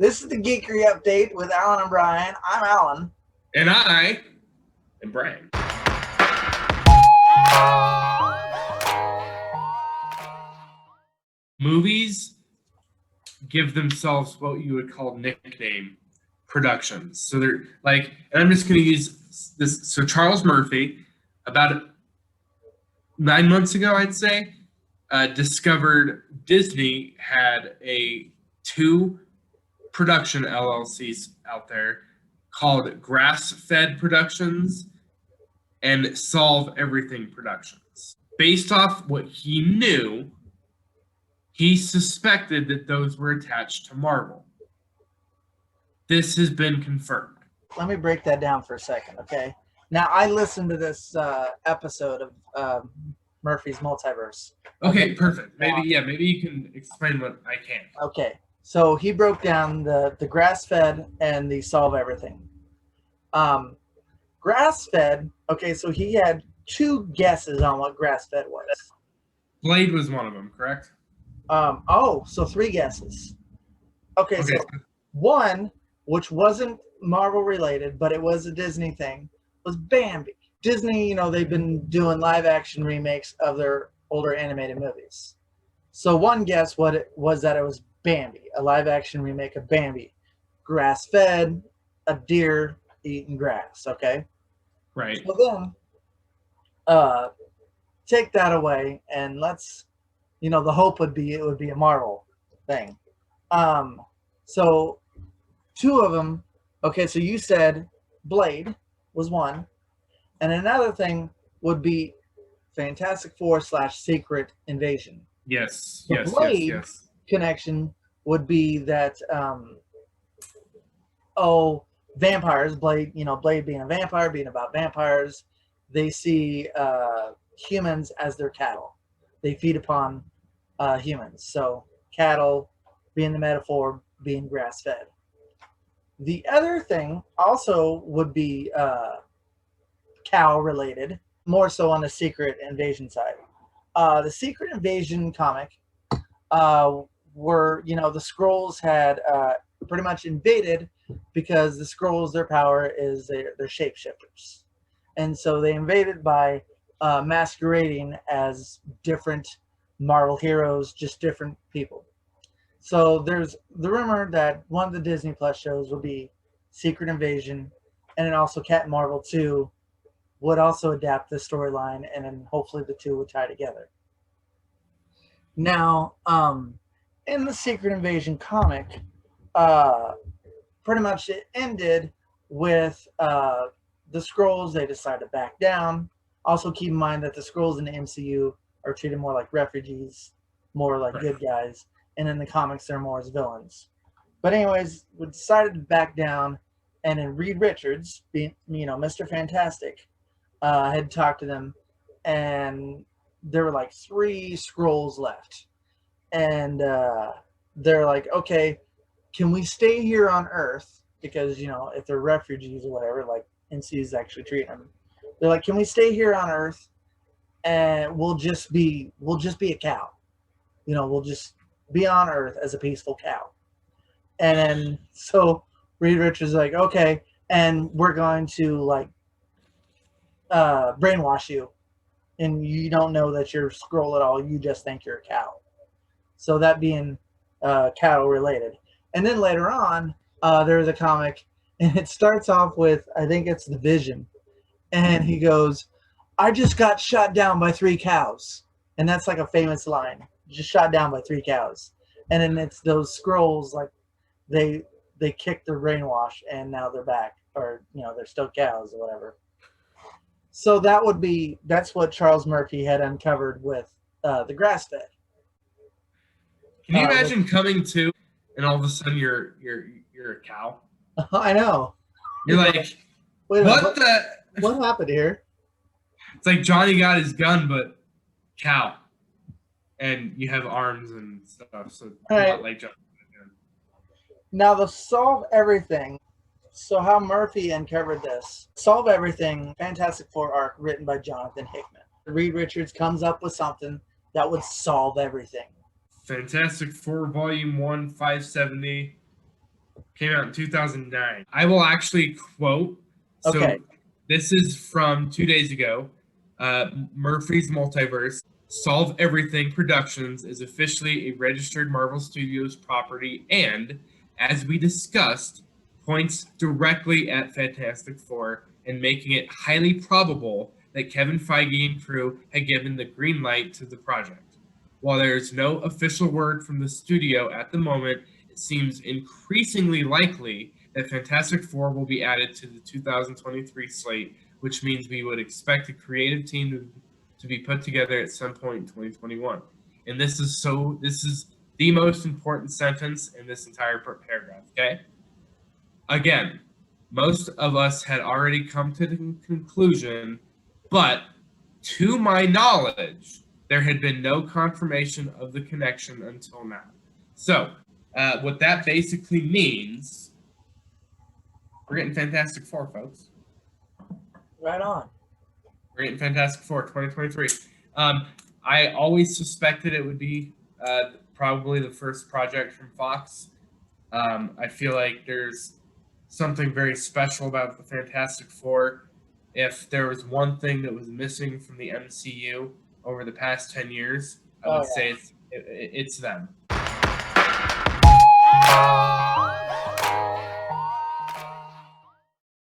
This is the Geekery Update with Alan and Brian. I'm Alan. And I am Brian. Movies give themselves what you would call nickname productions. So they're like, and I'm just going to use this. So Charles Murphy, about 9 months ago, I'd say, discovered Disney had two production LLCs out there called Grass-Fed Productions and Solve Everything Productions. Based off what he knew, he suspected that those were attached to Marvel. This has been confirmed. Let me break that down for a second, okay? Now, I listened to this episode of Murphy's Multiverse. Okay, perfect. Maybe you can explain what I can. Okay, so he broke down the grass-fed and the solve everything. Grass-fed, okay, so he had two guesses on what grass-fed was. Blade was one of them, correct? So three guesses. Okay, so one, which wasn't Marvel related, but it was a Disney thing, was Bambi. Disney, they've been doing live action remakes of their older animated movies. So one guess what it was that it was Bambi, a live action remake of Bambi. Grass fed, a deer eating grass, okay? Right. So then take that away and let's the hope would be it would be a Marvel thing. So two of them, okay, so you said Blade was one, and another thing would be Fantastic Four / Secret Invasion. Yes, the Blade connection would be that vampires, Blade being a vampire, being about vampires, they see humans as their cattle. They feed upon humans. So cattle being the metaphor, being grass-fed. The other thing also would be cow-related, more so on the Secret Invasion side. The Secret Invasion comic were, the Skrulls had pretty much invaded because the Skrulls, their power is they're shapeshifters. And so they invaded by masquerading as different Marvel heroes, just different people. So there's the rumor that one of the Disney Plus shows will be Secret Invasion, and then also Captain Marvel 2 would also adapt the storyline, and then hopefully the two would tie together. Now, in the Secret Invasion comic, pretty much it ended with the Skrulls. They decided to back down. Also, keep in mind that the Skrulls in the MCU are treated more like refugees, more like good guys, and in the comics they're more as villains. But anyways, we decided to back down, and then Reed Richards, being Mr. Fantastic, had talked to them, and there were like 3 Skrulls left, and they're like, okay, can we stay here on Earth? Because if they're refugees or whatever, like MCU is actually treating them. They're like, can we stay here on Earth, and we'll just be a cow, we'll just be on Earth as a peaceful cow. And then so Reed Richards is like, okay, and we're going to brainwash you, and you don't know that you're Skrull at all. You just think you're a cow. So that being cattle related. And then later on, there's a comic, and it starts off with, I think it's the Vision, and he goes, I just got shot down by 3 cows. And that's like a famous line. Just shot down by 3 cows. And then it's those Skrulls, like they kicked their brainwash and now they're back, or they're still cows or whatever. So that's what Charles Murphy had uncovered with the grass-fed. Can you imagine coming to and all of a sudden you're a cow? I know. You're like, what happened here? It's like Johnny got his gun, but cow, and you have arms and stuff. So not like Johnny. Now the Solve Everything. So how Murphy uncovered this? Solve Everything, Fantastic Four arc written by Jonathan Hickman. Reed Richards comes up with something that would solve everything. Fantastic Four Volume 1, 570. Came out in 2009. I will actually quote. So Okay. this is from 2 days ago. Murphy's Multiverse. Solve Everything Productions is officially a registered Marvel Studios property and, as we discussed, points directly at Fantastic Four and making it highly probable that Kevin Feige and crew had given the green light to the project. While there is no official word from the studio at the moment, it seems increasingly likely that Fantastic Four will be added to the 2023 slate, which means we would expect a creative team to be put together at some point in 2021. And this is the most important sentence in this entire paragraph, okay? Again, most of us had already come to the conclusion, but to my knowledge, there had been no confirmation of the connection until now. So, what that basically means, we're getting Fantastic Four, folks. Right on. We're getting Fantastic Four 2023. I always suspected it would be probably the first project from Fox. I feel like there's something very special about the Fantastic Four. If there was one thing that was missing from the MCU over the past 10 years, I would say it's them.